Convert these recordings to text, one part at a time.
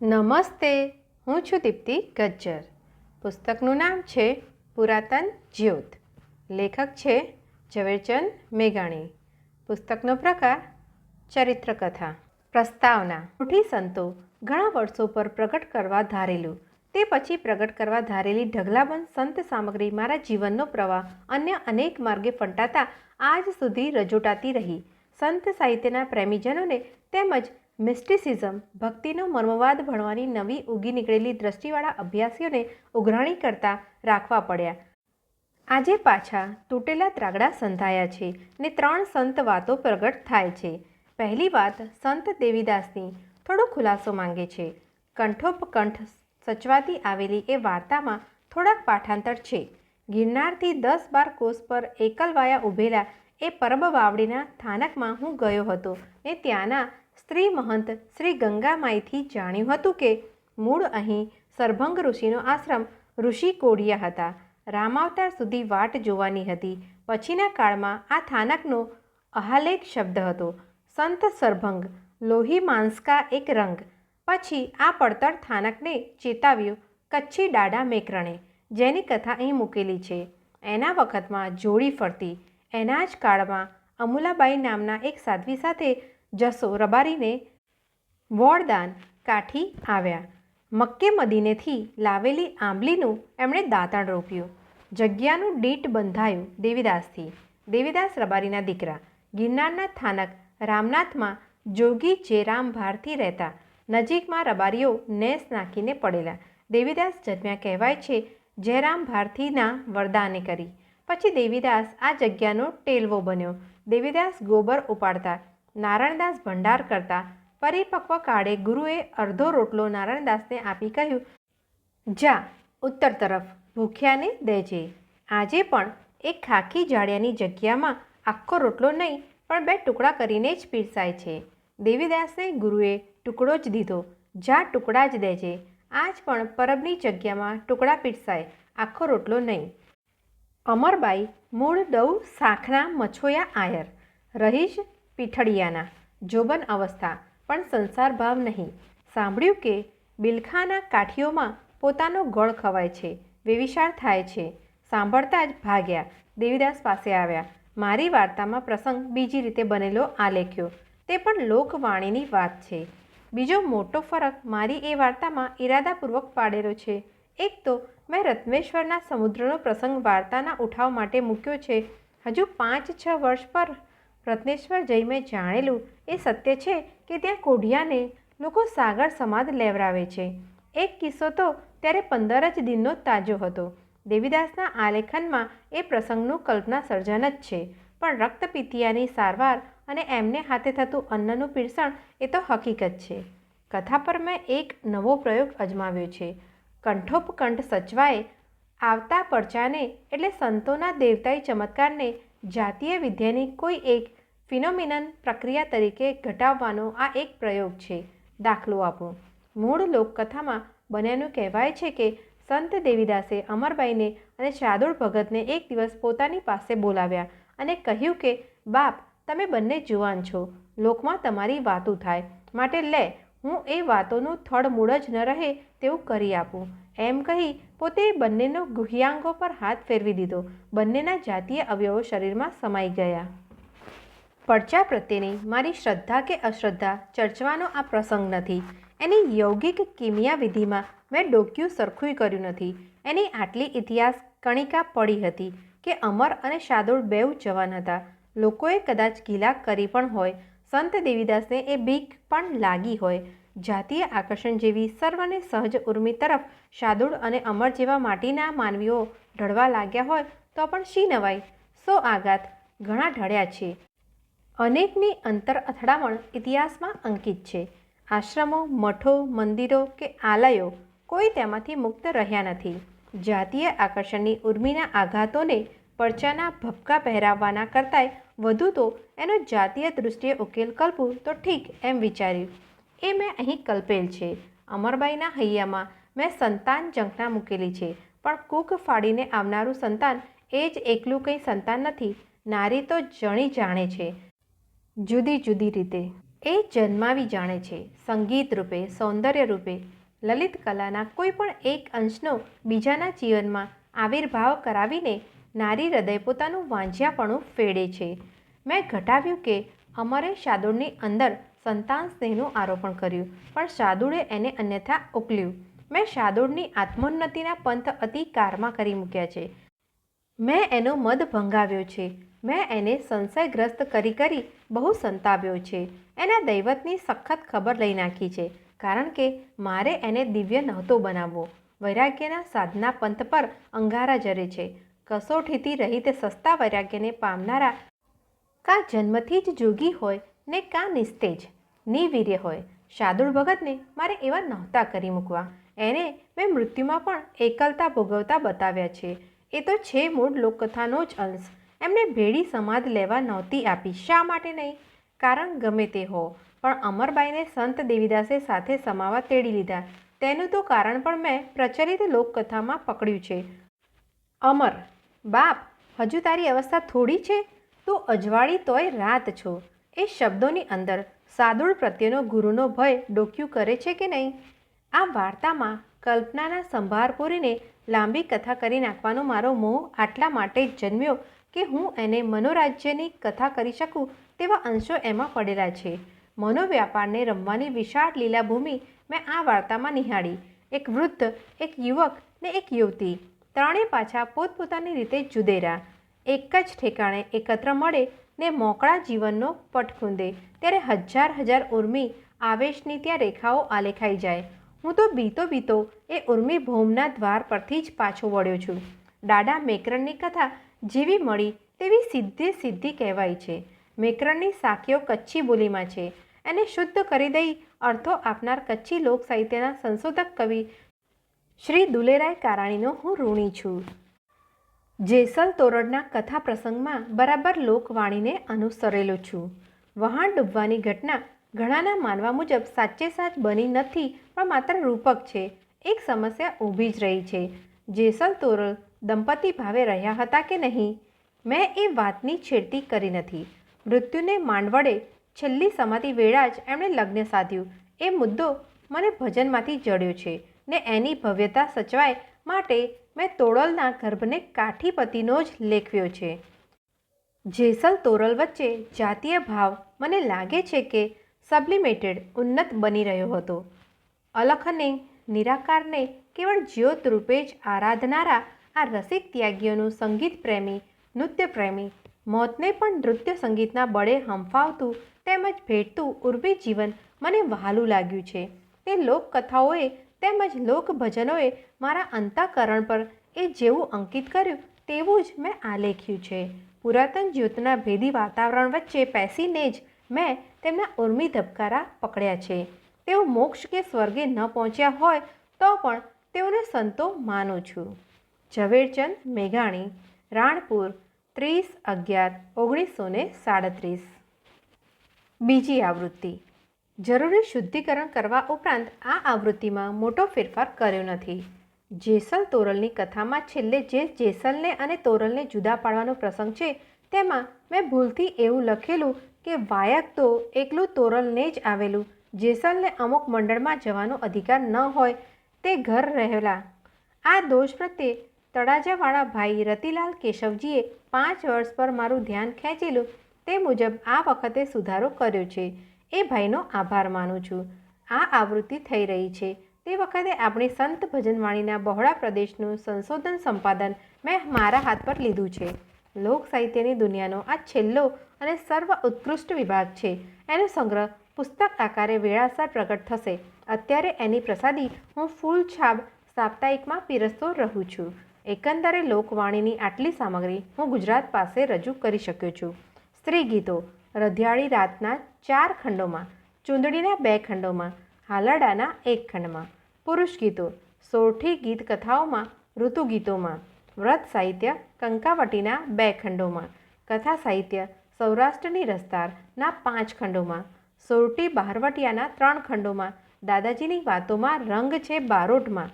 નમસ્તે, હું છું દીપ્તિ ગજ્જર. પુસ્તકનું નામ છે પુરાતન જ્યોત. લેખક છે ઝવેરચંદ મેઘાણી. પુસ્તકનો પ્રકાર ચરિત્રકથા. પ્રસ્તાવના. મોટી સંતો ઘણા વર્ષો પર પ્રગટ કરવા ધારેલું, તે પછી પ્રગટ કરવા ધારેલી ઢગલાબંધ સંત સામગ્રી મારા જીવનનો પ્રવાહ અન્ય અનેક માર્ગે ફંટાતા આજ સુધી રજૂટાતી રહી. સંત સાહિત્યના પ્રેમીજનોને તેમજ મિસ્ટિસિઝમ, ભક્તિનો મર્મવાદ ભણવાની નવી ઉગી નીકળેલી દ્રષ્ટિવાળા અભ્યાસીઓને ઉઘરાણી કરતા રાખવા પડ્યા. આજે પાછા તૂટેલા ત્રાગડા સંધાયા છે ને ત્રણ સંત વાતો પ્રગટ થાય છે. પહેલી વાત સંત દેવીદાસની થોડો ખુલાસો માંગે છે. કંઠોપકંઠ સચવાતી આવેલી એ વાર્તામાં થોડાક પાઠાંતર છે. ગિરનારથી 10-12 કોસ પર એકલવાયા ઊભેલા એ પરબ વાવડીના થાનકમાં હું ગયો હતો ને ત્યાંના સ્ત્રી મહંત શ્રી ગંગામાઈથી જાણ્યું હતું કે મૂળ અહીં સરભંગ ઋષિનો આશ્રમ ઋષિ કોડિયા હતા. રામાવતાર સુધી વાટ જોવાની હતી. પછીના કાળમાં આ થાનકનો અહાલેખ શબ્દ હતો. સંત સરભંગ લોહી માંસકા એક રંગ. પછી આ પડતર થાનકને ચેતાવ્યું કચ્છી ડાડા મેકરણે, જેની કથા અહીં મૂકેલી છે. એના વખતમાં જોડી ફરતી. એના જ કાળમાં અમુલાબાઈ નામના એક સાધ્વી સાથે જસો રબારીને વોળદાન કાઠી આવ્યા. મક્કે મદીનેથી લાવેલી આંબલીનું એમણે દાંતણ રોપ્યું. જગ્યાનું દીઠ બંધાયું દેવીદાસથી. દેવીદાસ રબારીના દીકરા. ગિરનારના થાનક રામનાથમાં જોગી જેરામ ભારથી રહેતા. નજીકમાં રબારીઓ નેસ નાખીને પડેલા. દેવીદાસ જન્મ્યા કહેવાય છે જયરામ ભારતીના વરદાને કરી. પછી દેવીદાસ આ જગ્યાનો ટેલવો બન્યો. દેવીદાસ ગોબર ઉપાડતા, નારાયણદાસ ભંડાર કરતા. પરિપક્વ કાળે ગુરુએ અડધો રોટલો નારાયણદાસને આપી કહ્યું, જા ઉત્તર તરફ ભૂખ્યાને દેજે. આજે પણ એ ખાખી જાળિયાની જગ્યામાં આખો રોટલો નહીં પણ 2 ટુકડા કરીને જ પીરસાય છે. દેવીદાસને ગુરુએ ટુકડો જ દીધો. જા ટુકડા જ દેજે. આજ પણ પરબની જગ્યામાં ટુકડા પીરસાય, આખો રોટલો નહીં. અમરબાઈ મૂળ દઉ શાખના મછોયા આયર. રહીશ પીઠળિયાના. જોબન અવસ્થા પણ સંસાર ભાવ નહીં. સાંભળ્યું કે બિલખાના કાઠીઓમાં પોતાનો ગળ ખવાય છે, વેવિશાળ થાય છે. સાંભળતા જ ભાગ્યા. દેવીદાસ પાસે આવ્યા. મારી વાર્તામાં પ્રસંગ બીજી રીતે બનેલો આલેખ્યો. તે પણ લોકવાણીની વાત છે. બીજો મોટો ફરક મારી એ વાર્તામાં ઇરાદાપૂર્વક પાડેલો છે. એક તો મેં રત્નેશ્વરના સમુદ્રનો પ્રસંગ વાર્તાના ઉઠાવ માટે મૂક્યો છે. હજુ 5-6 વર્ષ પર રત્નેશ્વર જઈ મેં જાણેલું એ સત્ય છે કે ત્યાં કોઢિયાને લોકો સાગર સમાદ લેવરાવે છે. એક કિસ્સો તો ત્યારે 15 જ દિનનો તાજો હતો. દેવીદાસના આલેખનમાં એ પ્રસંગનું કલ્પના સર્જન જ છે, પણ રક્તપિતિયાની સારવાર અને એમને હાથે થતું અન્નનું પીરસણ એ તો હકીકત છે. કથા પર મેં એક નવો પ્રયોગ અજમાવ્યો છે. કંઠોપકંઠ સચવાએ આવતા પરચાને એટલે સંતોના દેવતાઈ ચમત્કારને જાતીય વિદ્યાની કોઈ એક ફિનોમિનન પ્રક્રિયા તરીકે ઘટાડવાનો આ એક પ્રયોગ છે. દાખલો આપું. મૂળ લોકકથામાં બન્યાનું કહેવાય છે કે સંત દેવીદાસે અમરબાઈને અને શાર્દુળ ભગતને એક દિવસ પોતાની પાસે બોલાવ્યા અને કહ્યું કે બાપ, તમે બંને જુવાન છો, લોકમાં તમારી વાતો થાય, માટે લે હું એ વાતોનું થડમૂળ જ ન રહે તેવું કરી આપું. એમ કહી પોતે બંનેનો ગુહ્યાંગો પર હાથ ફેરવી દીધો. બંનેના જાતીય અવયવો શરીરમાં સમાઈ ગયા. પડચા પ્રત્યેની મારી શ્રદ્ધા કે અશ્રદ્ધા ચર્ચવાનો આ પ્રસંગ નથી. એની યૌગિક કિમિયા વિધિમાં મેં ડોક્યું સરખું કર્યું નથી. એની આટલી ઇતિહાસ કણિકા પડી હતી કે અમર અને શાર્દુળ બેઉ જવાન હતા. લોકોએ કદાચ ગિલા કરી પણ હોય. સંત દેવીદાસને એ બીક પણ લાગી હોય. જાતીય આકર્ષણ જેવી સર્વને સહજ ઉર્મિ તરફ શાર્દુળ અને અમર જેવા માટીના માનવીઓ ઢળવા લાગ્યા હોય તો પણ શી નવાઈ. સો આઘાત ઘણા ઢળ્યા છે. અનેકની અંતર અથડામણ ઇતિહાસમાં અંકિત છે. આશ્રમો, મઠો, મંદિરો કે આલયો કોઈ તેમાંથી મુક્ત રહ્યા નથી. જાતીય આકર્ષણની ઉર્મિના આઘાતોને પડચાના ભપકા પહેરાવવાના કરતાંય વધુ તો એનો જાતીય દૃષ્ટિએ ઉકેલ કલ્પું તો ઠીક એમ વિચાર્યું. એ મેં અહીં કલ્પેલ છે. અમરબાઈના હૈયામાં મેં સંતાન ઝંખના મૂકેલી છે, પણ કૂક ફાડીને આવનારું સંતાન એ જ એકલું કંઈ સંતાન નથી. નારી તો જણી જાણે છે જુદી જુદી રીતે. એ જન્માવી જાણે છે સંગીત રૂપે, સૌંદર્ય રૂપે, લલિત કલાના કોઈ પણ એક અંશનો બીજાના જીવનમાં આવિર્ભાવ કરાવીને નારી હૃદય પોતાનું વાંઝિયાપણું ફેડે છે. મેં ઘટાવ્યું કે અમરે શાર્દૂળની અંદર સંતાન સ્નેહનું આરોપણ કર્યું, પણ શાર્દૂળે એને અન્યથા ઉકલ્યું. મેં શાર્દૂળની આત્મોન્નતિના પંથ અતિ કારમાં કરી મૂક્યા છે. મેં એનો મદ ભંગાવ્યો છે. મેં એને સંશયગ્રસ્ત કરી બહુ સંતાપ્યો છે. એના દૈવતની સખત ખબર લઈ નાખી છે, કારણ કે મારે એને દિવ્ય નહોતો બનાવવો. વૈરાગ્યના સાધના પંથ પર અંગારા જરે છે. કસોટીથી રહિત સસ્તા વૈરાગ્યને પામનારા કાં જન્મથી જ જોગી હોય ને કાં નિસ્તેજ નિવીર્ય હોય. શાર્દૂળ ભગતને મારે એવા નહોતા કરી મૂકવા. એને મેં મૃત્યુમાં પણ એકલતા ભોગવતા બતાવ્યા છે. એ તો છે મૂળ લોકકથાનો જ અંશ. એમને ભેડી સમાધ લેવા નહોતી આપી. શા માટે નહીં? કારણ ગમે તે હો, પણ અમરબાઈને સંત દેવીદાસે સાથે સમાવા તેડી લીધા. તેનું તો કારણ પણ મેં પ્રચલિત લોકકથામાં પકડ્યું છે. અમર બાપ, હજુ તારી અવસ્થા થોડી છે? તું અજવાળી તોય રાત છો. એ શબ્દોની અંદર શાર્દૂળ પ્રત્યેનો ગુરુનો ભય ડોક્યું કરે છે કે નહીં? આ વાર્તામાં કલ્પનાના સંભાર પૂરીને લાંબી કથા કરી નાખવાનો મારો મોહ આટલા માટે જ જન્મ્યો કે હું એને મનોરાજ્યની કથા કરી શકું તેવા અંશો એમાં પડેલા છે. મનોવ્યાપારને રમવાની વિશાળ લીલાભૂમિ મેં આ વાર્તામાં નિહાળી. એક વૃદ્ધ, એક યુવક ને એક યુવતી, ત્રણે પાછા પોતપોતાની રીતે જુદેરા, એક જ ઠેકાણે એકત્ર મળે ને મોકળા જીવનનો પટ ખૂંદે ત્યારે હજાર હજાર ઉર્મી આવેશની ત્યાં રેખાઓ આલેખાઈ જાય. હું તો બીતો એ ઉર્મી ભૌમના દ્વાર પરથી જ પાછો વળ્યો છું. ડાડા મેકરણની કથા જેવી મળી તેવી સીધી કહેવાય છે. મેકરણની સાખીઓ કચ્છી બોલીમાં છે. એને શુદ્ધ કરી દઈ અર્થો આપનાર કચ્છી લોક સાહિત્યના સંશોધક કવિ શ્રી દુલેરાય કારાણીનો હું ઋણી છું. જેસલ તોરણના કથા પ્રસંગમાં બરાબર લોકવાણીને અનુસરેલો છું. વહાણ ડૂબવાની ઘટના ઘણાના માનવા મુજબ સાચે સાચ બની નથી, પણ માત્ર રૂપક છે. એક સમસ્યા ઊભી જ રહી છે. જેસલ તોરલ દંપતી ભાવે રહ્યા હતા કે નહીં? મેં એ વાતની છેડતી કરી નથી. મૃત્યુને માંડવડે છેલ્લી સમાધિ વેળા જ એમણે લગ્ન સાધ્યું. એ મુદ્દો મને ભજનમાંથી જડ્યો છે ને એની ભવ્યતા સચવાય માટે મેં તોરલના ગર્ભને કાઠીપતિનો જ લેખવ્યો છે. જેસલ તોરલ વચ્ચે જાતીય ભાવ મને લાગે છે કે સબ્લિમેટેડ ઉન્નત બની રહ્યો હતો. અલખને નિરાકારને કેવળ જ્યોત રૂપે જ આરાધનારા આ રસિક ત્યાગીઓનું સંગીત પ્રેમી, નૃત્ય પ્રેમી, મોતને પણ નૃત્ય સંગીતના બળે હંફાવતું તેમજ ભેટતું ઉર્મી જીવન મને વહાલું લાગ્યું છે. તે લોકકથાઓએ તેમજ લોકભજનોએ મારા અંતઃકરણ પર એ જેવું અંકિત કર્યું તેવું જ મેં આલેખ્યું છે. પુરાતન જ્યોતના ભેદી વાતાવરણ વચ્ચે પેસીને જ મેં તેમના ઉર્મી ધબકારા પકડ્યા છે. તેઓ મોક્ષ કે સ્વર્ગે ન પહોંચ્યા હોય તો પણ તેઓને સંતો માનું છું. ઝવેરચંદ મેઘાણી, રાણપુર, 30/11/1937. બીજી આવૃત્તિ. જરૂરી શુદ્ધિકરણ કરવા ઉપરાંત આ આવૃત્તિમાં મોટો ફેરફાર કર્યો નથી. જેસલ તોરલની કથામાં છેલ્લે જે જેસલને અને તોરલને જુદા પાડવાનો પ્રસંગ છે તેમાં મેં ભૂલથી એવું લખેલું કે વાયક તો એકલું તોરલને જ આવેલું, જેસલને અમુક મંડળમાં જવાનો અધિકાર ન હોય તે ઘર રહેલા. આ દોષ પ્રત્યે તળાજાવાળા ભાઈ રતિલાલ કેશવજીએ 5 વર્ષ પર મારું ધ્યાન ખેંચેલું તે મુજબ આ વખતે સુધારો કર્યો છે. એ ભાઈનો આભાર માનું છું. આ આવૃત્તિ થઈ રહી છે તે વખતે આપણી સંત ભજનવાણીના બહોળા પ્રદેશનું સંશોધન સંપાદન મેં મારા હાથ પર લીધું છે. લોક સાહિત્યની દુનિયાનો આ છેલ્લો અને સર્વ ઉત્કૃષ્ટ વિભાગ છે. એનો સંગ્રહ પુસ્તક આકારે વેળાસર પ્રગટ થશે. અત્યારે એની પ્રસાદી હું ફૂલછાપ સાપ્તાહિકમાં પીરસતો રહું છું. એકંદરે લોકવાણીની આટલી સામગ્રી હું ગુજરાત પાસે રજૂ કરી શક્યો છું. સ્ત્રી ગીતો રધિયાળી રાતના 4 ખંડોમાં, ચૂંદડીના 2 ખંડોમાં, હાલરડાના 1 ખંડમાં, પુરુષ ગીતો સોરઠી ગીત કથાઓમાં, ઋતુગીતોમાં, વ્રત સાહિત્ય કંકાવટીના 2 ખંડોમાં, કથા સાહિત્ય સૌરાષ્ટ્રની રસધારના 5 ખંડોમાં, સોરઠી બહારવટિયાના 3 ખંડોમાં, દાદાજીની વાતોમાં રંગ છે બારોટમાં,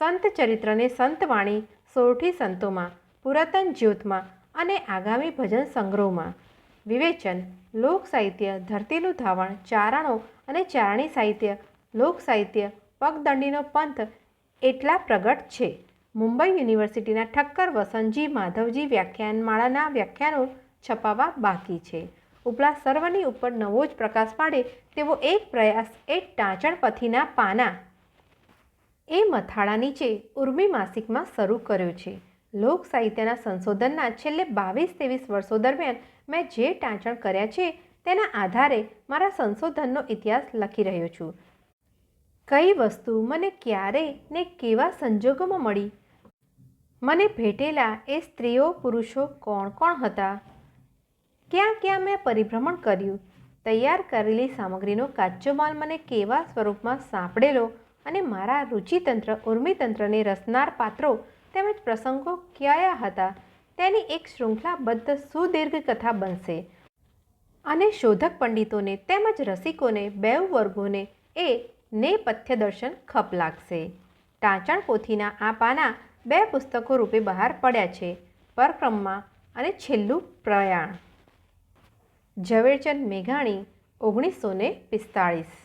સંત ચરિત્રને સંતવાણી સોરઠી સંતોમાં, પુરાતન જ્યોતમાં અને આગામી ભજન સંગ્રહોમાં. વિવેચન, લોક સાહિત્ય, ધરતીનું ધાવણ, ચારણો અને ચારણી સાહિત્ય, લોક સાહિત્ય, પગદંડીનો પંથ એટલા પ્રગટ છે. મુંબઈ યુનિવર્સિટીના ઠક્કર વસંતજી માધવજી વ્યાખ્યાનમાળાના વ્યાખ્યાનો છપાવવા બાકી છે. ઉપલા સર્વની ઉપર નવો જ પ્રકાશ પાડે તેવો એક પ્રયાસ એ ટાંચણ પથીના પાના એ મથાળા નીચે ઉર્મી માસિકમાં શરૂ કર્યો છે. લોક સાહિત્યના સંશોધનના છેલ્લે 22-23 વર્ષો દરમિયાન મેં જે ટાંચણ કર્યા છે તેના આધારે મારા સંશોધનનો ઇતિહાસ લખી રહ્યો છું. કઈ વસ્તુ મને ક્યારે ને કેવા સંજોગોમાં મળી, મને ભેટેલા એ સ્ત્રીઓ પુરુષો કોણ કોણ હતા, ક્યાં ક્યાં મેં પરિભ્રમણ કર્યું, તૈયાર કરેલી સામગ્રીનો કાચો માલ મને કેવા સ્વરૂપમાં સાંપડેલો અને મારા રુચિતંત્ર ઉર્મિતંત્રને રસનાર પાત્રો તેમજ પ્રસંગો કયા હતા તેની એક શૃંખલાબદ્ધ સુદીર્ઘ કથા બનશે અને શોધક પંડિતોને તેમજ રસિકોને બેઉ વર્ગોને એ નેપથ્ય દર્શન ખપ લાગશે. ટાંચણ પોથીના આ પાના 2 પુસ્તકો રૂપે બહાર પડ્યા છે. પરક્રમા અને છેલ્લું પ્રયાણ. ઝવેરચંદ મેઘાણી 1945.